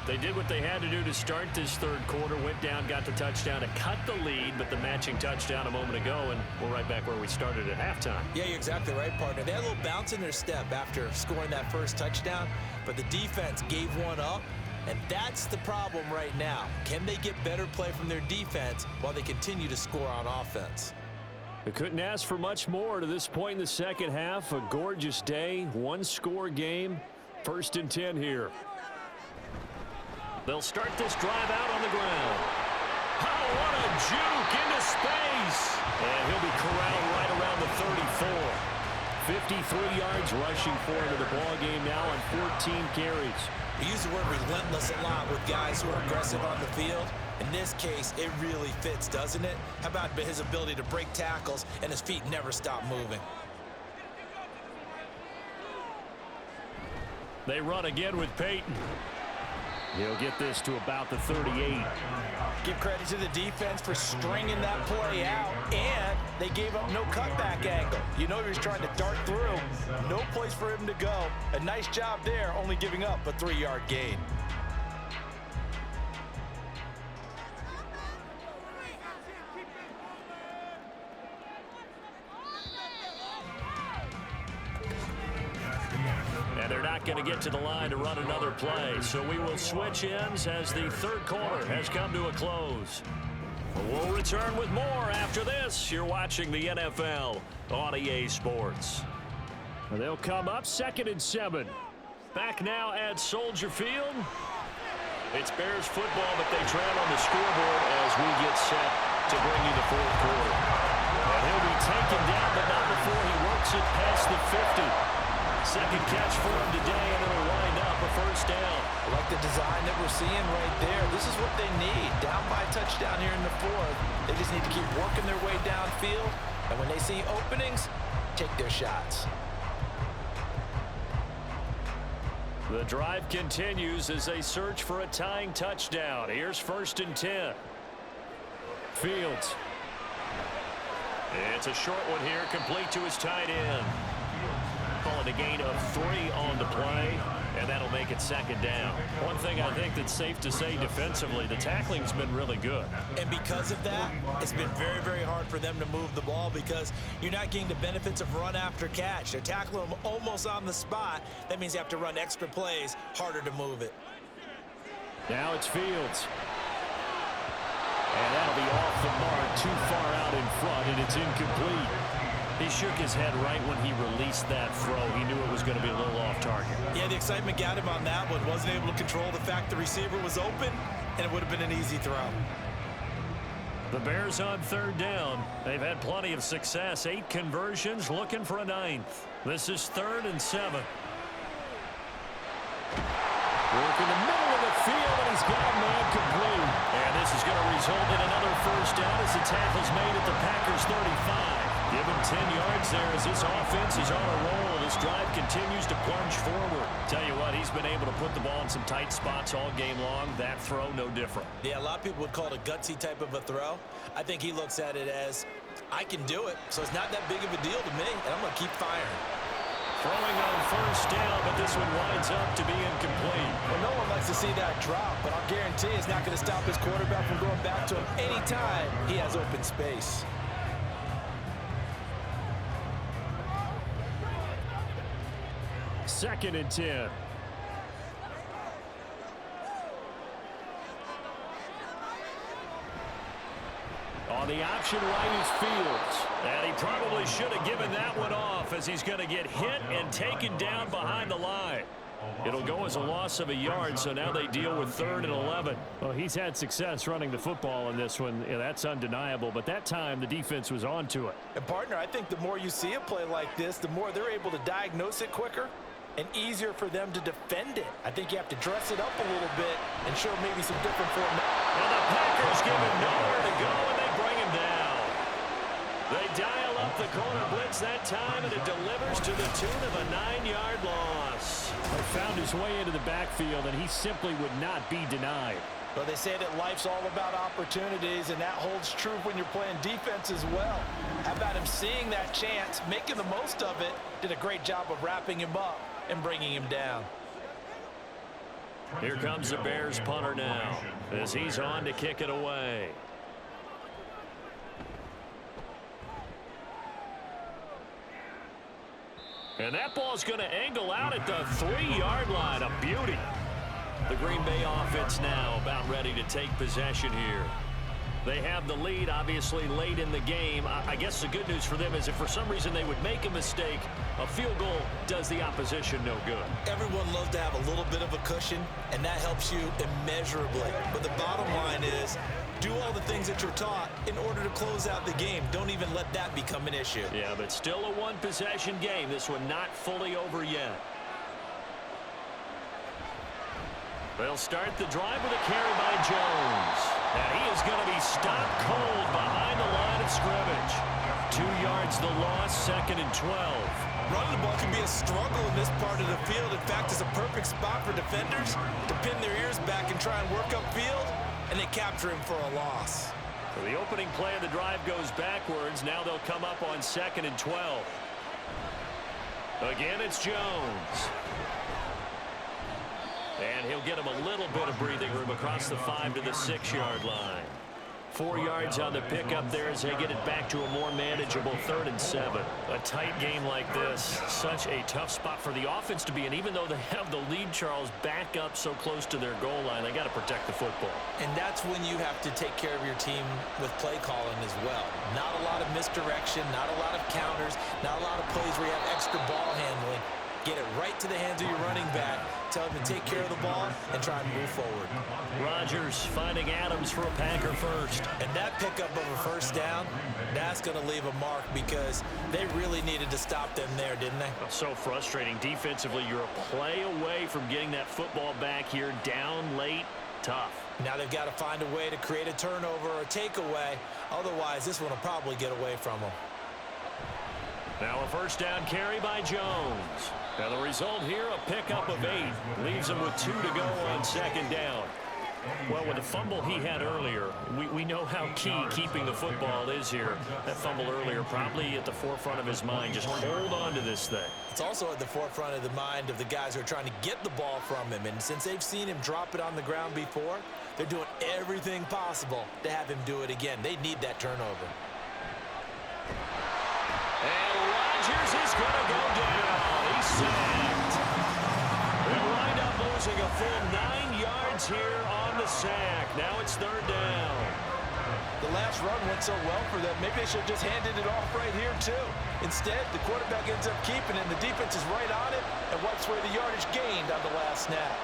They did what they had to do to start this third quarter. Went down, got the touchdown to cut the lead, but the matching touchdown a moment ago, and we're right back where we started at halftime. Yeah, you're exactly right, partner. They had a little bounce in their step after scoring that first touchdown, but the defense gave one up, and that's the problem right now. Can they get better play from their defense while they continue to score on offense? They couldn't ask for much more to this point in the second half. A gorgeous day, one-score game. 1st and 10 here. They'll start this drive out on the ground. Oh, what a juke into space. And he'll be corralled right around the 34. 53 yards rushing for him in the ball game now on 14 carries. We use the word relentless a lot with guys who are aggressive on the field. In this case, it really fits, doesn't it? How about his ability to break tackles and his feet never stop moving? They run again with Peyton. He'll get this to about the 38. Give credit to the defense for stringing that play out, and they gave up no cutback angle. You know he was trying to dart through. No place for him to go. A nice job there, only giving up a 3-yard gain. And they're not going to get to the line to run another play. So we will switch ends as the third quarter has come to a close. We'll return with more after this. You're watching the NFL on EA Sports. And they'll come up 2nd and 7. Back now at Soldier Field. It's Bears football, but they trail on the scoreboard as we get set to bring you the fourth quarter. And he'll be taken down, but not before he works it past the 50. Second catch for him today, and it'll wind up a first down. I like the design that we're seeing right there. This is what they need. Down by a touchdown here in the fourth. They just need to keep working their way downfield. And when they see openings, take their shots. The drive continues as they search for a tying touchdown. Here's 1st and 10. Fields. It's a short one here, complete to his tight end. Calling a gain of 3 on the play, and that'll make it 2nd down. One thing I think that's safe to say defensively, the tackling's been really good. And because of that, it's been very, very hard for them to move the ball because you're not getting the benefits of run after catch. They're tackling them almost on the spot. That means you have to run extra plays, harder to move it. Now it's Fields. And that'll be off the mark, too far out in front, and it's incomplete. He shook his head right when he released that throw. He knew it was going to be a little off target. Yeah, the excitement got him on that one. Wasn't able to control the fact the receiver was open, and it would have been an easy throw. The Bears on third down. They've had plenty of success. 8 conversions, looking for a 9th. This is 3rd and 7. Work in the middle of the field, and he's got a man complete. And this is going to result in another first down as the tackle's made at the Packers' 35. Give him 10 yards there as this offense is on a roll. This drive continues to plunge forward. Tell you what, he's been able to put the ball in some tight spots all game long. That throw, no different. Yeah, a lot of people would call it a gutsy type of a throw. I think he looks at it as, I can do it, so it's not that big of a deal to me, and I'm going to keep firing. Throwing on first down, but this one winds up to be incomplete. Well, no one likes to see that drop, but I'll guarantee it's not going to stop his quarterback from going back to him anytime he has open space. Second and 10. On the option right is Fields. And he probably should have given that one off as he's going to get hit and taken down behind the line. It'll go as a loss of a yard, so now they deal with 3rd and 11. Well, he's had success running the football in this one. Yeah, that's undeniable, but that time the defense was on to it. And, partner, I think the more you see a play like this, the more they're able to diagnose it quicker and easier for them to defend it. I think you have to dress it up a little bit and show maybe some different form. And the Packers give him nowhere to go, and they bring him down. They dial up the corner blitz that time, and it delivers to the tune of a 9-yard loss. He found his way into the backfield, and he simply would not be denied. Well, they say that life's all about opportunities, and that holds true when you're playing defense as well. How about him seeing that chance, making the most of it, did a great job of wrapping him up and bringing him down. Here comes the Bears punter now as he's on to kick it away. And that ball's going to angle out at the 3-yard line. A beauty. The Green Bay offense now about ready to take possession here. They have the lead, obviously, late in the game. I guess the good news for them is if for some reason they would make a mistake, a field goal does the opposition no good. Everyone loves to have a little bit of a cushion, and that helps you immeasurably. But the bottom line is, do all the things that you're taught in order to close out the game. Don't even let that become an issue. Yeah, but still a one-possession game. This one not fully over yet. They'll start the drive with a carry by Jones. And he is going to be stopped cold behind the line of scrimmage. 2 yards the loss, 2nd and 12. Running the ball can be a struggle in this part of the field. In fact, it's a perfect spot for defenders to pin their ears back and try and work upfield, and they capture him for a loss. So the opening play of the drive goes backwards. Now they'll come up on 2nd and 12. Again, it's Jones. And he'll get him a little bit of breathing room across the 5 to the 6-yard line. 4 yards on the pickup there as they get it back to a more manageable 3rd and 7. A tight game like this, such a tough spot for the offense to be in. Even though they have the lead, Charles, back up so close to their goal line, they got to protect the football. And that's when you have to take care of your team with play calling as well. Not a lot of misdirection, not a lot of counters, not a lot of plays where you have extra ball handling. Get it right to the hands of your running back. Tell him to take care of the ball and try and move forward. Rodgers finding Adams for a Packer first. And that pickup of a first down, that's going to leave a mark because they really needed to stop them there, didn't they? So frustrating. Defensively, you're a play away from getting that football back here. Down late, tough. Now they've got to find a way to create a turnover or a takeaway. Otherwise, this one will probably get away from them. Now a first down carry by Jones. Now the result here, a pickup of 8. Leaves him with 2 to go on 2nd down. Well, with the fumble he had earlier, we know how key keeping the football is here. That fumble earlier probably at the forefront of his mind. Just hold on to this thing. It's also at the forefront of the mind of the guys who are trying to get the ball from him. And since they've seen him drop it on the ground before, they're doing everything possible to have him do it again. They need that turnover. And Rodgers is going to go down. He's sacked. They'll wind up losing a full 9 yards here on the sack. Now it's 3rd down. The last run went so well for them, maybe they should have just handed it off right here, too. Instead, the quarterback ends up keeping it, and the defense is right on it and wipes away the yardage gained on the last snap.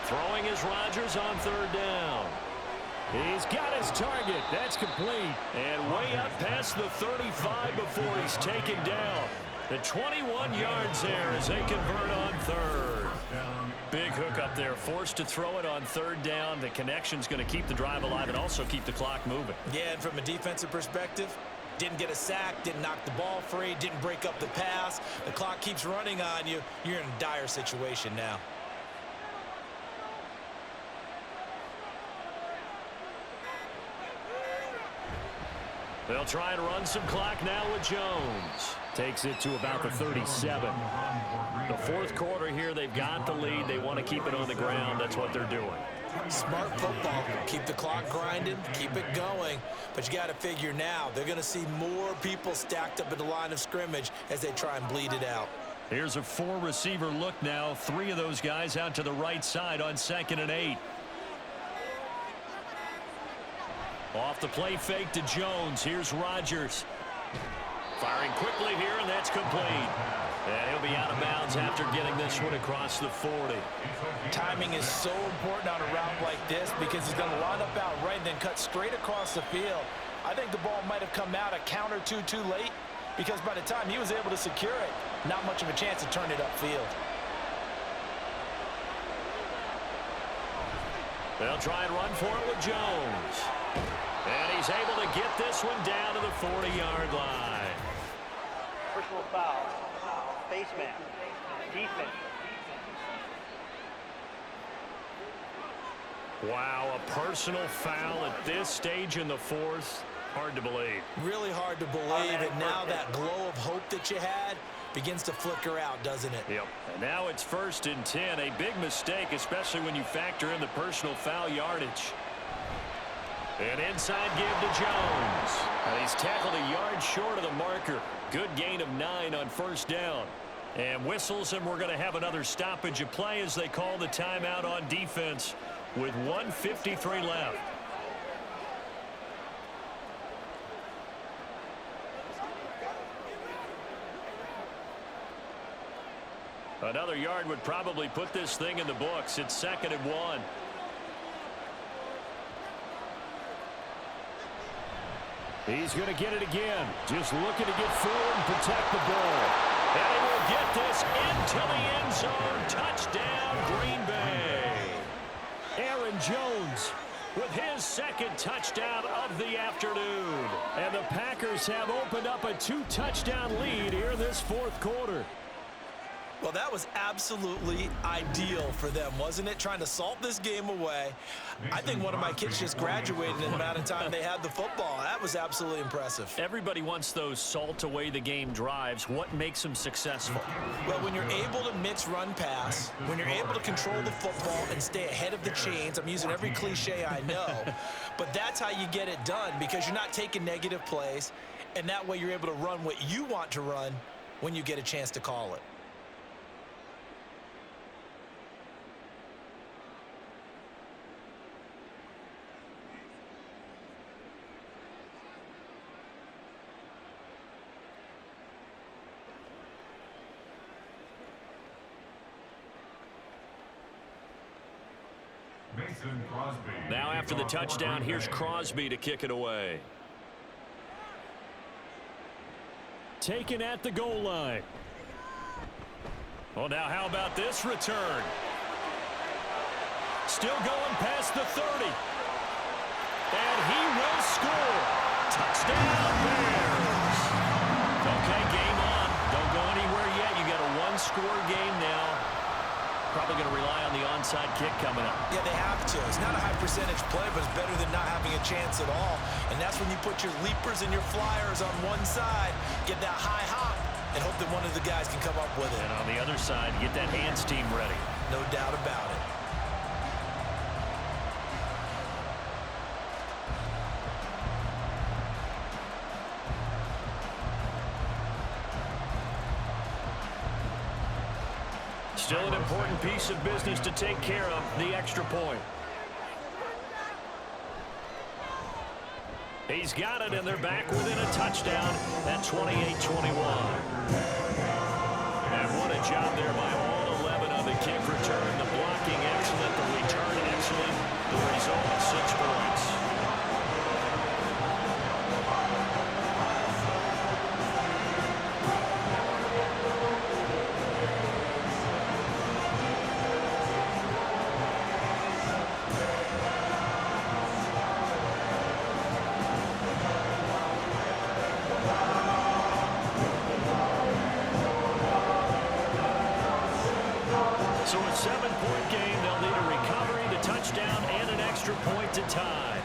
Throwing is Rodgers on third down. He's got his target. That's complete. And way up past the 35 before he's taken down. The 21 yards there as they convert on third. Big hook up there. Forced to throw it on third down. The connection's going to keep the drive alive and also keep the clock moving. Yeah, and from a defensive perspective, didn't get a sack, didn't knock the ball free, didn't break up the pass. The clock keeps running on you. You're in a dire situation now. They'll try and run some clock now with Jones. Takes it to about the 37. The fourth quarter here, they've got the lead. They want to keep it on the ground. That's what they're doing. Smart football. Keep the clock grinding, keep it going. But you got to figure now, they're going to see more people stacked up at the line of scrimmage as they try and bleed it out. Here's a four-receiver look now. Three of those guys out to the right side on 2nd and 8. Off the play fake to Jones. Here's Rodgers. Firing quickly here, and that's complete. And he'll be out of bounds after getting this one across the 40. Timing is so important on a route like this because he's going to line up out right and then cut straight across the field. I think the ball might have come out a count or two too late because by the time he was able to secure it, not much of a chance to turn it upfield. They'll try and run for it with Jones. And he's able to get this one down to the 40-yard line. Personal foul. Face mask. Defense. Wow, a personal foul at this stage in the fourth. Hard to believe. Really hard to believe, and now that glow of hope that you had begins to flicker out, doesn't it? Yep. And now it's 1st and 10. A big mistake, especially when you factor in the personal foul yardage. An inside give to Jones. And he's tackled a yard short of the marker. Good gain of 9 on 1st down. And whistles, and we're going to have another stoppage of play as they call the timeout on defense with 1:53 left. Another yard would probably put this thing in the books. It's 2nd and 1. He's going to get it again. Just looking to get forward and protect the ball. And he will get this into the end zone. Touchdown, Green Bay. Aaron Jones with his 2nd touchdown of the afternoon. And the Packers have opened up a 2-touchdown lead here in this 4th quarter. Well, that was absolutely ideal for them, wasn't it? Trying to salt this game away. I think one of my kids just graduated in the amount of time they had the football. That was absolutely impressive. Everybody wants those salt away the game drives. What makes them successful? Well, when you're able to mix run pass, when you're able to control the football and stay ahead of the chains, I'm using every cliche I know, but that's how you get it done because you're not taking negative plays, and that way you're able to run what you want to run when you get a chance to call it. Now after the touchdown, here's Crosby to kick it away. Taken at the goal line. Well, now how about this return? Still going past the 30. And he will score. Touchdown, Bears. Okay, game on. Don't go anywhere yet. You got a one-score game now. Probably going to rely on the onside kick coming up. Yeah, they have to. It's not a high percentage play, but it's better than not having a chance at all. And that's when you put your leapers and your flyers on one side, get that high hop, and hope that one of the guys can come up with it. And on the other side, get that hands team ready. No doubt about it. Still an important piece of business to take care of, the extra point. He's got it, and they're back within a touchdown at 28-21. And what a job there by all 11 on the kick return. The blocking excellent, the return excellent. The result, 6 points. So a 7-point game, they'll need a recovery, the touchdown, and an extra point to tie.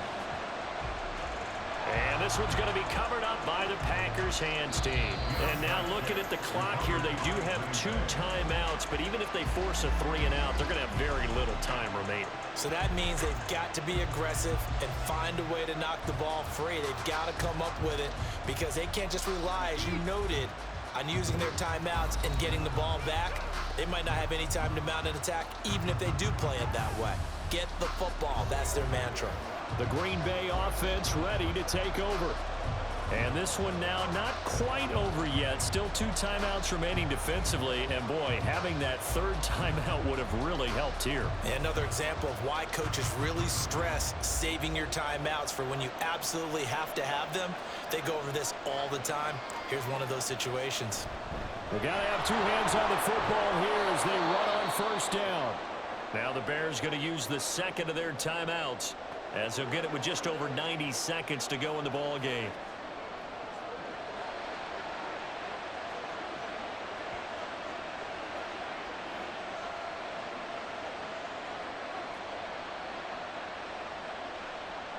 And this one's going to be covered up by the Packers hands team. And now looking at the clock here, they do have 2 timeouts, but even if they force a 3-and-out, they're going to have very little time remaining. So that means they've got to be aggressive and find a way to knock the ball free. They've got to come up with it because they can't just rely, as you noted, on using their timeouts and getting the ball back. They might not have any time to mount an attack, even if they do play it that way. Get the football. That's their mantra. The Green Bay offense ready to take over. And this one now not quite over yet. Still 2 timeouts remaining defensively. And, boy, having that 3rd timeout would have really helped here. Another example of why coaches really stress saving your timeouts for when you absolutely have to have them. They go over this all the time. Here's one of those situations. They got to have 2 hands on the football here as they run on 1st down. Now the Bears going to use the 2nd of their timeouts as they'll get it with just over 90 seconds to go in the ball game.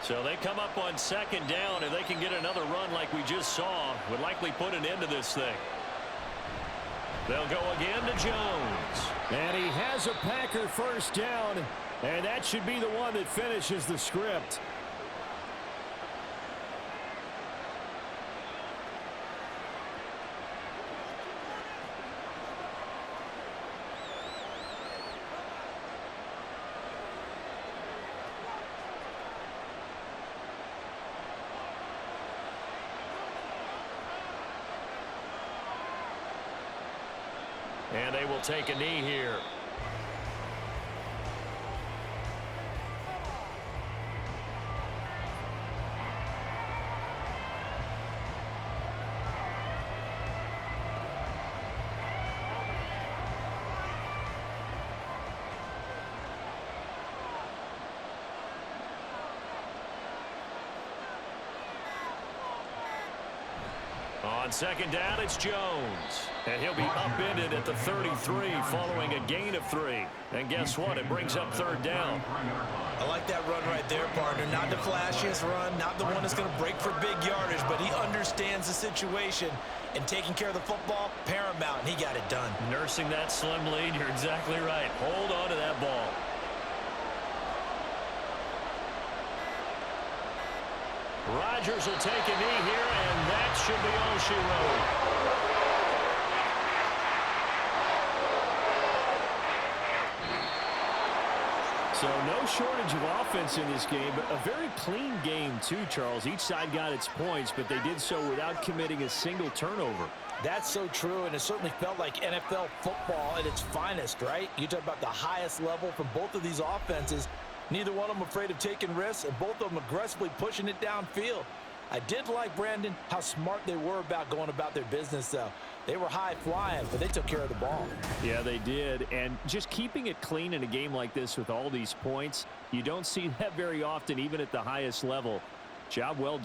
So they come up on 2nd down, and they can get another run like we just saw. Would likely put an end to this thing. They'll go again to Jones. And he has a Packer 1st down, and that should be the one that finishes the script. And they will take a knee here. On 2nd down, it's Jones. And he'll be upended at the 33 following a gain of 3. And guess what? It brings up 3rd down. I like that run right there, partner. Not the flashiest run, not the one that's going to break for big yardage, but he understands the situation. And taking care of the football, paramount, and he got it done. Nursing that slim lead, you're exactly right. Hold on to that ball. Rodgers will take a knee here, and that should be all she wrote. So no shortage of offense in this game, but a very clean game too, Charles. Each side got its points, but they did so without committing a single turnover. That's so true, and it certainly felt like NFL football at its finest, right? You talk about the highest level from both of these offenses. Neither one of them afraid of taking risks, and both of them aggressively pushing it downfield. I did like, Brandon, how smart they were about going about their business, though. They were high-flying, but they took care of the ball. Yeah, they did. And just keeping it clean in a game like this with all these points, you don't see that very often, even at the highest level. Job well done.